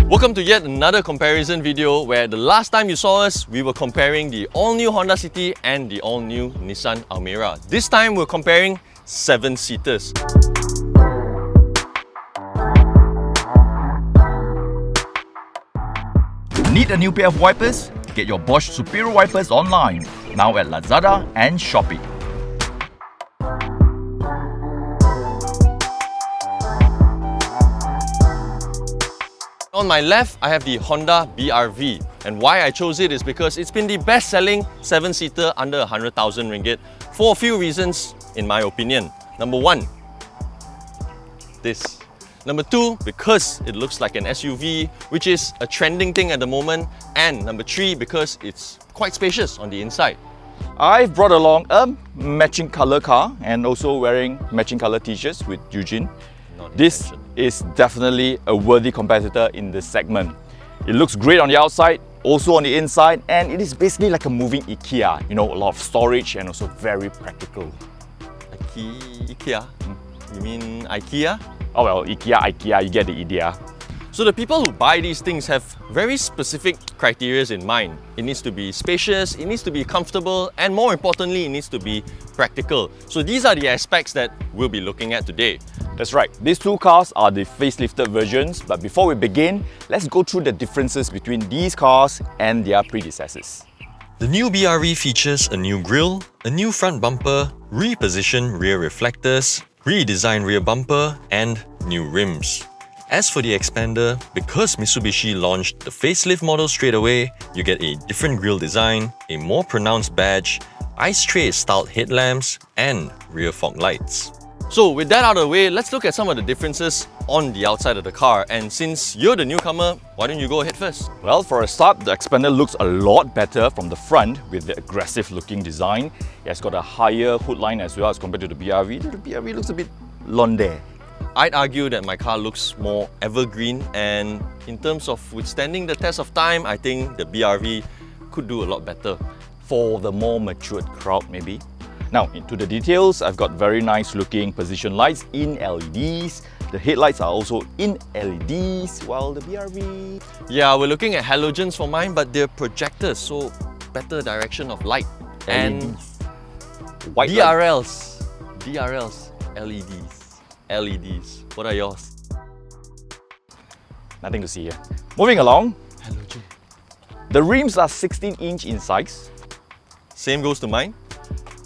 Welcome to yet another comparison video where the last time you saw us, we were comparing the all-new Honda City and the all-new Nissan Almera. This time we're comparing 7-seaters. Need a new pair of wipers? Get your Bosch Superior wipers online, now at Lazada and Shopee. On my left, I have the Honda BR-V, and why I chose it is because it's been the best-selling 7-seater under 100,000 ringgit for a few reasons, in my opinion. Number one, this. Number two, because it looks like an SUV, which is a trending thing at the moment. And number three, because it's quite spacious on the inside. I've brought along a matching colour car and also wearing matching colour t-shirts with Eu Jin. This is definitely a worthy competitor in this segment. It looks great on the outside, also on the inside, and it is basically like a moving IKEA. You know, a lot of storage and also very practical. IKEA? You mean IKEA? Oh well, IKEA, you get the idea. So the people who buy these things have very specific criteria in mind. It needs to be spacious, it needs to be comfortable, and more importantly, it needs to be practical. So these are the aspects that we'll be looking at today. That's right, these two cars are the facelifted versions, but before we begin, let's go through the differences between these cars and their predecessors. The new BR-V features a new grille, a new front bumper, repositioned rear reflectors, redesigned rear bumper, and new rims. As for the Xpander, because Mitsubishi launched the facelift model straight away, you get a different grille design, a more pronounced badge, ice tray styled headlamps, and rear fog lights. So with that out of the way, let's look at some of the differences on the outside of the car. And since you're the newcomer, why don't you go ahead first? Well, for a start, the Xpander looks a lot better from the front with the aggressive looking design. It has got a higher hood line as well as compared to the BR-V. The BR-V looks a bit blonde. I'd argue that my car looks more evergreen, and in terms of withstanding the test of time, I think the BR-V could do a lot better. For the more matured crowd maybe. Now into the details, I've got very nice looking position lights in LEDs. The headlights are also in LEDs, while the BR-V... Yeah, we're looking at halogens for mine, but they're projectors, so better direction of light. LEDs. And white DRLs, LEDs. What are yours? Nothing to see here. Moving along, Halogen. the rims are 16-inch in size. Same goes to mine.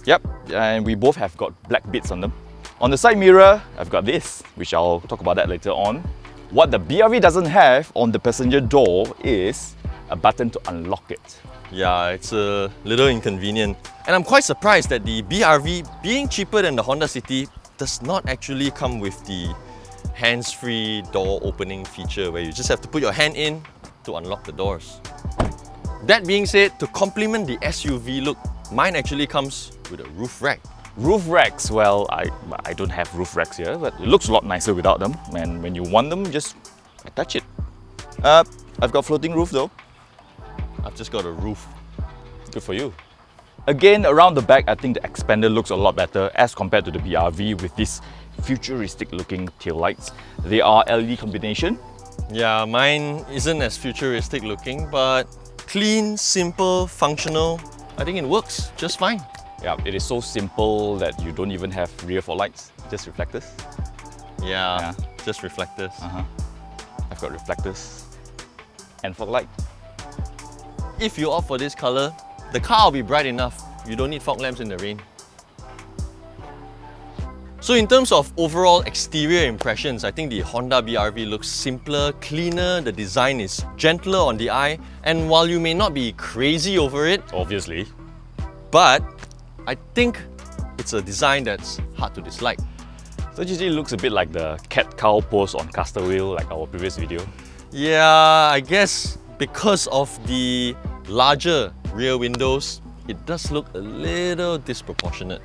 Yep, and we both have got black bits on them. On the side mirror, I've got this, which I'll talk about that later on. What the BR-V doesn't have on the passenger door is a button to unlock it. Yeah, it's a little inconvenient. And I'm quite surprised that the BR-V, being cheaper than the Honda City, does not actually come with the hands-free door opening feature where you just have to put your hand in to unlock the doors. That being said, to complement the SUV look, mine actually comes with a roof rack. Roof racks, well, I don't have roof racks here, but it looks a lot nicer without them. And when you want them, just attach it. I've got floating roof though. I've just got a roof. Good for you. Again, around the back, I think the Xpander looks a lot better as compared to the BR-V with these futuristic looking taillights. They are LED combination. Yeah, mine isn't as futuristic looking, but clean, simple, functional. I think it works just fine. Yeah, it is so simple that you don't even have rear fog lights, just reflectors. Yeah, just reflectors. I've got reflectors and fog light. If you opt for this color, the car will be bright enough. You don't need fog lamps in the rain. So in terms of overall exterior impressions, I think the Honda BR-V looks simpler, cleaner, the design is gentler on the eye, and while you may not be crazy over it, Obviously. but I think it's a design that's hard to dislike. So it usually looks a bit like the cat-cow pose on Caster Wheel, like our previous video. Yeah, I guess because of the larger rear windows, it does look a little disproportionate.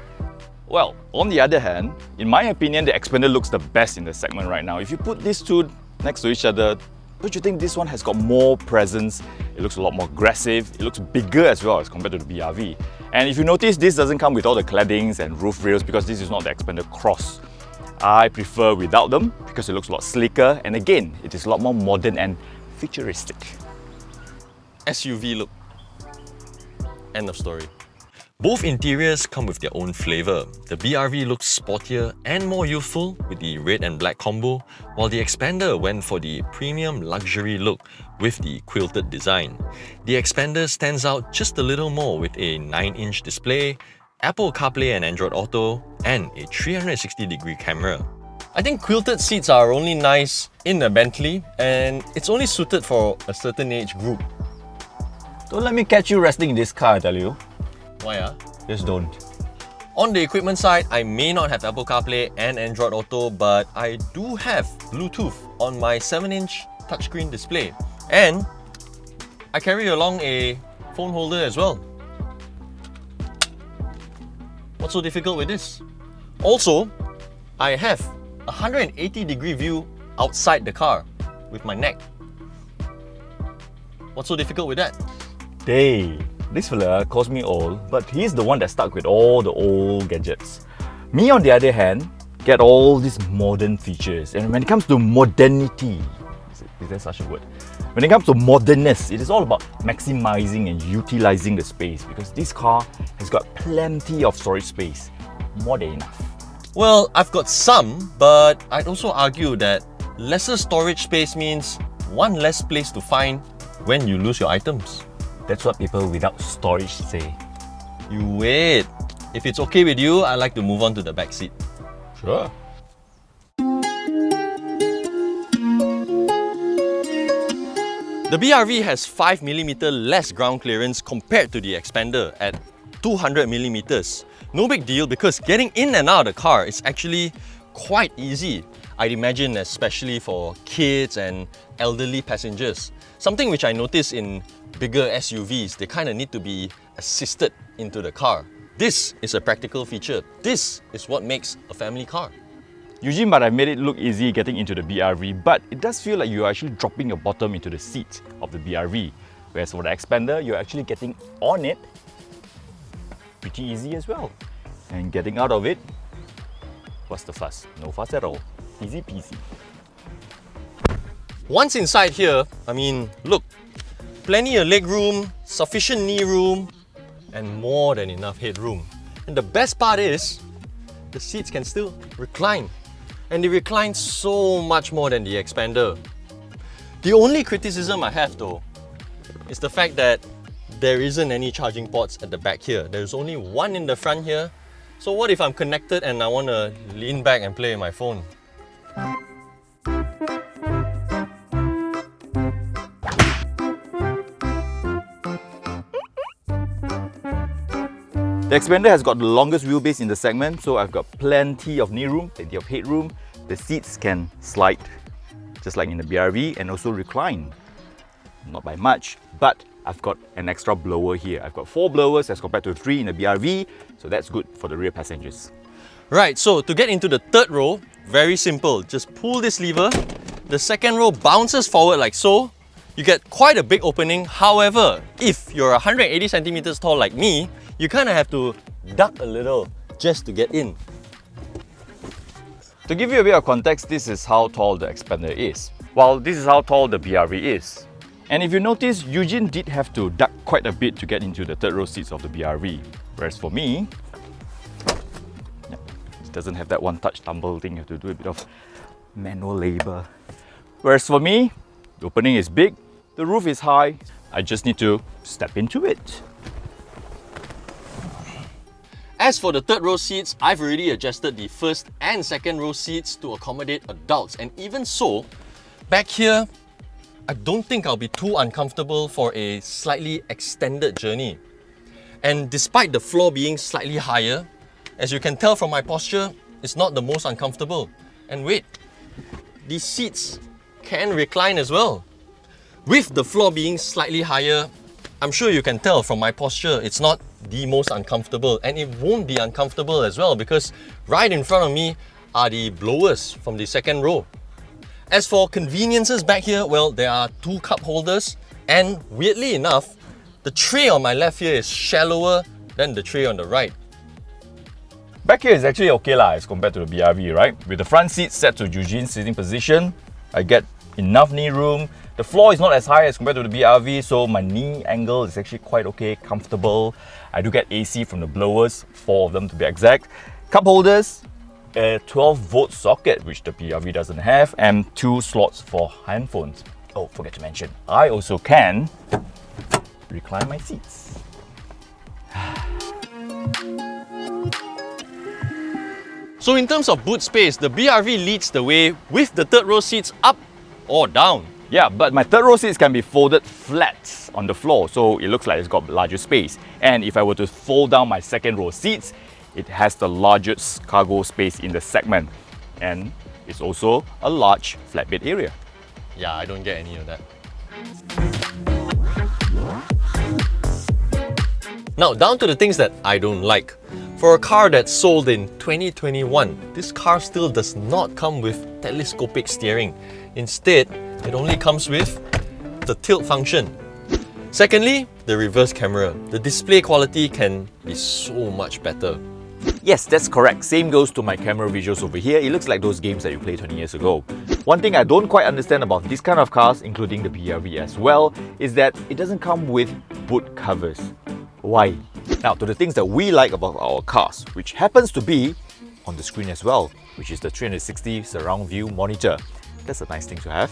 Well, on the other hand, in my opinion, the Xpander looks the best in the segment right now. If you put these two next to each other, don't you think this one has got more presence? It looks a lot more aggressive, it looks bigger as well as compared to the BR-V. And if you notice, this doesn't come with all the claddings and roof rails because this is not the Xpander Cross. I prefer without them because it looks a lot slicker, and again, it is a lot more modern and futuristic. SUV look. End of story. Both interiors come with their own flavour. The BRV looks sportier and more youthful with the red and black combo, while the Xpander went for the premium luxury look with the quilted design. The Xpander stands out just a little more with a 9-inch display, Apple CarPlay and Android Auto, and a 360-degree camera. I think quilted seats are only nice in a Bentley, and it's only suited for a certain age group. Don't let me catch you resting in this car, I tell you. Why ah? Just don't. On the equipment side, I may not have Apple CarPlay and Android Auto, but I do have Bluetooth on my 7-inch touchscreen display. And I carry along a phone holder as well. What's so difficult with this? Also, I have a 180-degree view outside the car with my neck. What's so difficult with that? Hey, this fella calls me old, but he's the one that stuck with all the old gadgets. Me, on the other hand, get all these modern features. And when it comes to modernity, is there such a word? When it comes to modernness, it is all about maximizing and utilizing the space, because this car has got plenty of storage space, more than enough. Well, I've got some, but I'd also argue that lesser storage space means one less place to find when you lose your items. That's what people without storage say. You wait. If it's okay with you, I'd like to move on to the back seat. Sure. The BRV has 5mm less ground clearance compared to the Xpander at 200mm. No big deal, because getting in and out of the car is actually quite easy. I'd imagine, especially for kids and elderly passengers. Something which I notice in bigger SUVs, they kind of need to be assisted into the car. This is a practical feature. This is what makes a family car. Eu Jin might have made it look easy getting into the BRV, but it does feel like you're actually dropping your bottom into the seat of the BRV. Whereas for the Xpander, you're actually getting on it pretty easy as well. And getting out of it, what's the fuss? No fuss at all. Easy peasy. Once inside here, I mean, look, plenty of leg room, sufficient knee room, and more than enough headroom. And the best part is, the seats can still recline. And they recline so much more than the Xpander. The only criticism I have though, is the fact that there isn't any charging ports at the back here. There's only one in the front here. So what if I'm connected and I want to lean back and play with my phone? The Xpander has got the longest wheelbase in the segment, so I've got plenty of knee room, plenty of headroom. The seats can slide, just like in the BRV, and also recline. Not by much, but I've got an extra blower here. I've got 4 blowers as compared to 3 in the BRV, so that's good for the rear passengers. Right, so to get into the third row, very simple. Just pull this lever, the second row bounces forward like so. You get quite a big opening. However, if you're 180 centimeters tall like me, you kind of have to duck a little just to get in. To give you a bit of context, this is how tall the Xpander is, while this is how tall the BRV is. And if you notice, Eu Jin did have to duck quite a bit to get into the third row seats of the BRV. Whereas for me, it doesn't have that one-touch tumble thing. You have to do a bit of manual labor. Whereas for me, the opening is big, the roof is high, I just need to step into it. As for the third row seats, I've already adjusted the first and second row seats to accommodate adults. And even so, back here, I don't think I'll be too uncomfortable for a slightly extended journey. And despite the floor being slightly higher, as you can tell from my posture, it's not the most uncomfortable. And wait, these seats can recline as well. With the floor being slightly higher, I'm sure you can tell from my posture, it's not the most uncomfortable, and it won't be uncomfortable as well, because right in front of me are the blowers from the second row. As for conveniences back here, well, there are 2 cup holders, and weirdly enough, the tray on my left here is shallower than the tray on the right. Back here is actually okay as compared to the BRV, right? With the front seat set to Eu Jin's sitting position, I get enough knee room. The floor is not as high as compared to the BRV, so my knee angle is actually quite okay, comfortable. I do get AC from the blowers, 4 of them to be exact. Cup holders, a 12-volt socket, which the BRV doesn't have, and 2 slots for handphones. Oh, forget to mention, I also can recline my seats. So in terms of boot space, the BRV leads the way with the third row seats up or down. Yeah, but my third row seats can be folded flat on the floor, so it looks like it's got larger space. And if I were to fold down my second row seats, it has the largest cargo space in the segment. And it's also a large flatbed area. Yeah, I don't get any of that. Now, down to the things that I don't like. For a car that's sold in 2021, this car still does not come with telescopic steering. Instead, it only comes with the tilt function. Secondly, the reverse camera. The display quality can be so much better. Yes, that's correct. Same goes to my camera visuals over here. It looks like those games that you played 20 years ago. One thing I don't quite understand about this kind of cars, including the BRV as well, is that it doesn't come with boot covers. Why? Now, to the things that we like about our cars, which happens to be on the screen as well, which is the 360 surround view monitor. That's a nice thing to have.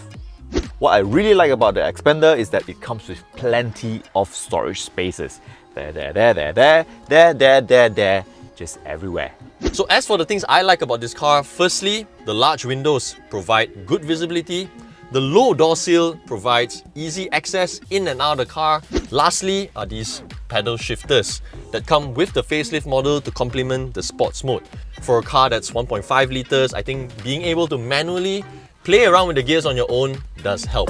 What I really like about the Xpander is that it comes with plenty of storage spaces. There, just everywhere. So as for the things I like about this car, firstly, the large windows provide good visibility. The low door sill provides easy access in and out of the car. Lastly are these pedal shifters that come with the facelift model to complement the sports mode. For a car that's 1.5 litres, I think being able to manually play around with the gears on your own does help.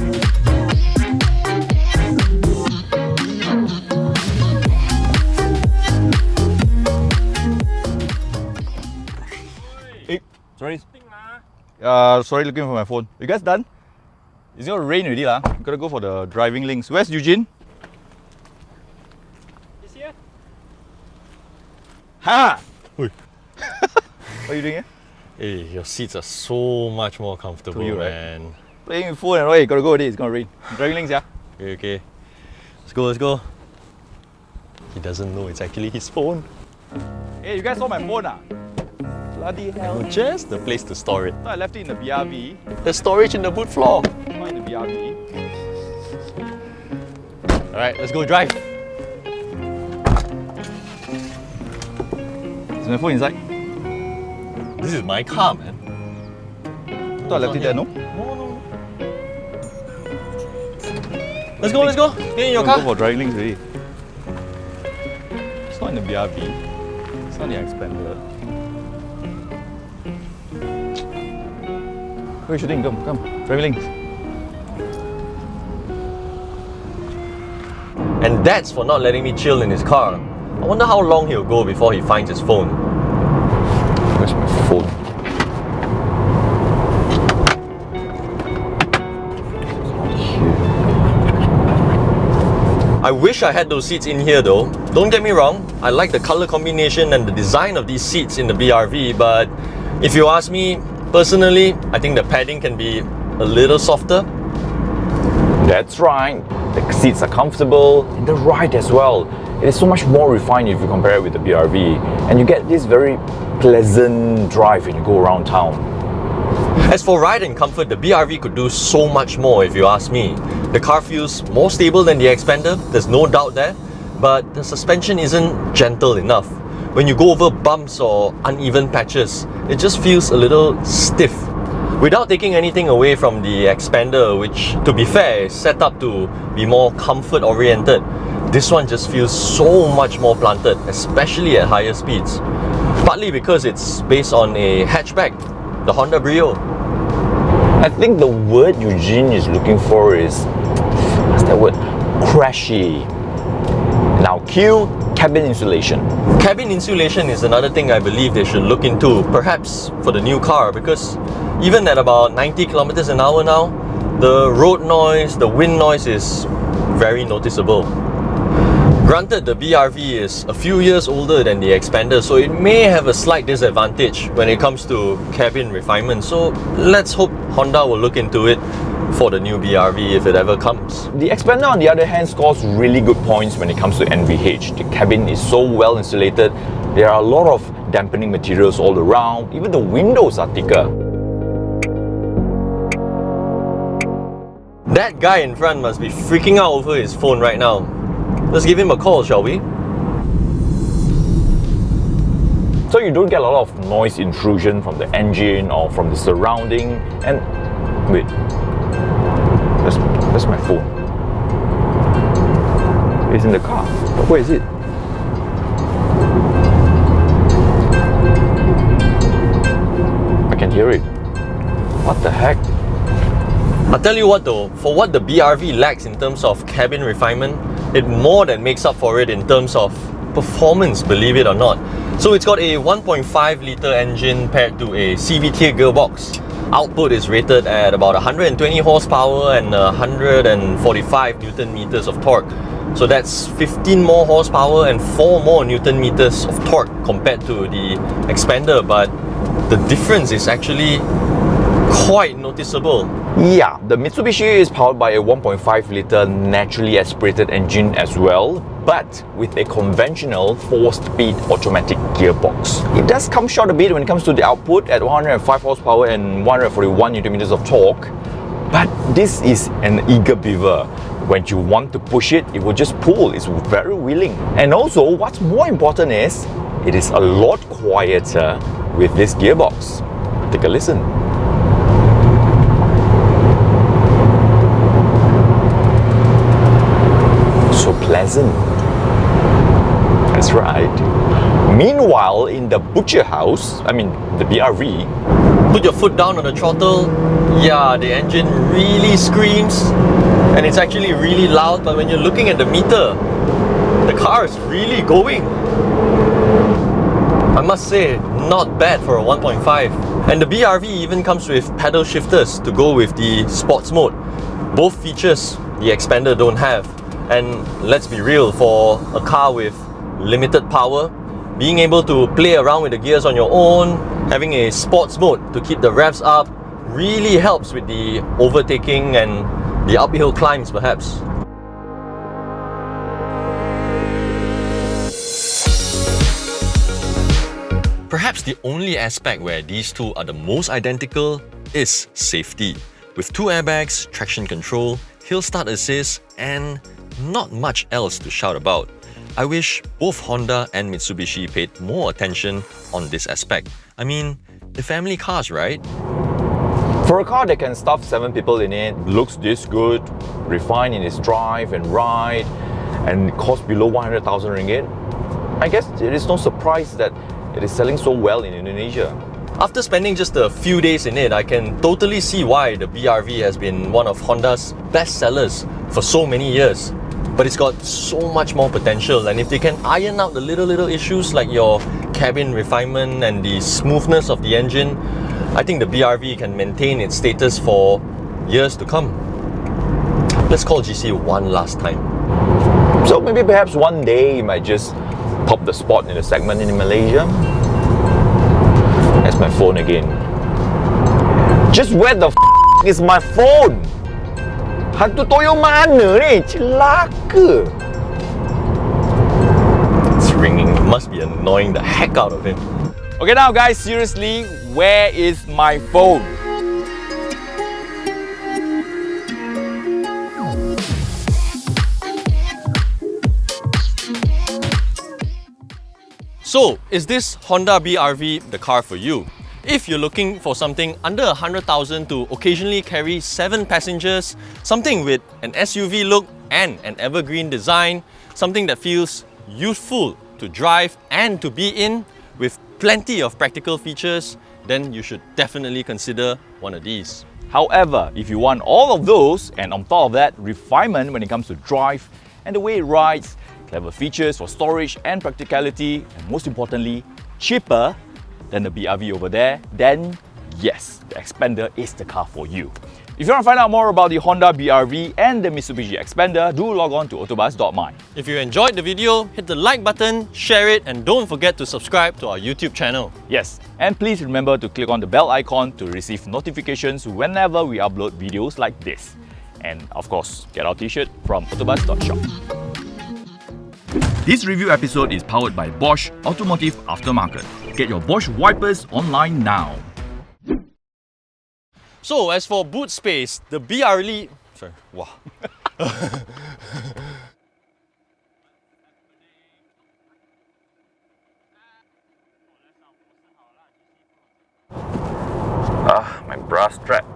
Hey, sorry. Sorry, looking for my phone. You guys done? It's gonna rain already lah. Gotta go for the driving links. Where's Eugene? He's here. Ha! Oi. What are you doing here? Hey, your seats are so much more comfortable, To you, right? man. Playing with phone and hey, gotta go already. It's gonna rain. Driving links, yeah. Okay. Let's go, let's go. He doesn't know it's actually his phone. Hey, you guys saw my phone ah? Bloody hell. Just the place to store it. I thought I left it in the BRV. There's storage in the boot floor. Not in the BRV. Alright, let's go drive. Is my phone inside? This is my car, man. I thought I left it there, no? No. Let's go, let's go. Get in your I'm gonna car. go for driving links already. It's not in the BRV. It's not the Xpander. Where are you shooting? Come. Driving links. And that's for not letting me chill in his car. I wonder how long he'll go before he finds his phone. Where's my phone? I wish I had those seats in here though. Don't get me wrong, I like the color combination and the design of these seats in the BRV, but if you ask me, personally, I think the padding can be a little softer. That's right. The seats are comfortable and the ride as well. It is so much more refined if you compare it with the BRV, and you get this very pleasant drive when you go around town. As for ride and comfort, the BRV could do so much more if you ask me. The car feels more stable than the Xpander, there's no doubt there, but the suspension isn't gentle enough. When you go over bumps or uneven patches, it just feels a little stiff. Without taking anything away from the Xpander, which, to be fair, is set up to be more comfort-oriented, this one just feels so much more planted, especially at higher speeds. Partly because it's based on a hatchback, the Honda Brio. I think the word Eu Jin is looking for is, what's that word? Crashy. Now cue cabin insulation. Cabin insulation is another thing I believe they should look into, perhaps for the new car, because even at about 90 kilometers an hour now, the road noise, the wind noise is very noticeable. Granted, the BRV is a few years older than the Xpander, so it may have a slight disadvantage when it comes to cabin refinement. So let's hope Honda will look into it for the new BRV if it ever comes. The Xpander, on the other hand, scores really good points when it comes to NVH. The cabin is so well insulated. There are a lot of dampening materials all around. Even the windows are thicker. That guy in front must be freaking out over his phone right now. Let's give him a call, shall we? So you don't get a lot of noise intrusion from the engine or from the surrounding. And wait, that's my phone. It's in the car. Where is it? I can hear it. What the heck? I'll tell you what though, for what the BRV lacks in terms of cabin refinement, it more than makes up for it in terms of performance, believe it or not. So it's got a 1.5 litre engine paired to a CVT gearbox. Output is rated at about 120 horsepower and 145 Newton meters of torque. So that's 15 more horsepower and 4 more Newton meters of torque compared to the Xpander, but the difference is actually quite noticeable. Yeah, the Mitsubishi is powered by a 1.5 litre naturally aspirated engine as well, but with a conventional 4-speed automatic gearbox. It does come short a bit when it comes to the output at 105 horsepower and 141 Newton meters of torque, but this is an eager beaver. When you want to push it, it will just pull. It's very willing. And also, what's more important is, it is a lot quieter with this gearbox. Take a listen. So pleasant. That's right. Meanwhile, in the butcher house, the BRV, put your foot down on the throttle, yeah, the engine really screams and it's actually really loud, but when you're looking at the meter, the car is really going. I must say, not bad for a 1.5. And the BRV even comes with paddle shifters to go with the sports mode. Both features the Xpander don't have. And let's be real, for a car with limited power, being able to play around with the gears on your own, having a sports mode to keep the revs up, really helps with the overtaking and the uphill climbs perhaps. Perhaps the only aspect where these two are the most identical is safety. With 2 airbags, traction control, hill start assist, and not much else to shout about. I wish both Honda and Mitsubishi paid more attention on this aspect. I mean, they're family cars, right? for a car that can stuff 7 people in it, looks this good, refined in its drive and ride, and costs below 100,000 ringgit, I guess it is no surprise that it is selling so well in Indonesia. After spending just a few days in it, I can totally see why the BRV has been one of Honda's best sellers for so many years. But it's got so much more potential, and if they can iron out the little issues like your cabin refinement and the smoothness of the engine, I think the BRV can maintain its status for years to come. Let's call GC one last time. So maybe perhaps one day you might just top the spot in the segment in Malaysia. That's my phone again. Just where the is my phone? Hantu toyo mana ni? Celaka. It's ringing. It must be annoying the heck out of him. Okay, now guys, seriously, where is my phone? So, is this Honda BRV the car for you? If you're looking for something under 100,000 to occasionally carry 7 passengers, something with an SUV look and an evergreen design, something that feels youthful to drive and to be in, with plenty of practical features, then you should definitely consider one of these. However, if you want all of those, and on top of that, refinement when it comes to drive and the way it rides, clever features for storage and practicality, and most importantly, cheaper than the BRV over there, then yes, the Xpander is the car for you. If you want to find out more about the Honda BR-V and the Mitsubishi Xpander, do log on to AutoBuzz.my. If you enjoyed the video, hit the like button, share it, and don't forget to subscribe to our YouTube channel. Yes, and please remember to click on the bell icon to receive notifications whenever we upload videos like this. And of course, get our t-shirt from AutoBuzz.shop. This review episode is powered by Bosch Automotive Aftermarket. Get your Bosch wipers online now. So as for boot space, the BR-V... Sorry, wow. My bra strap.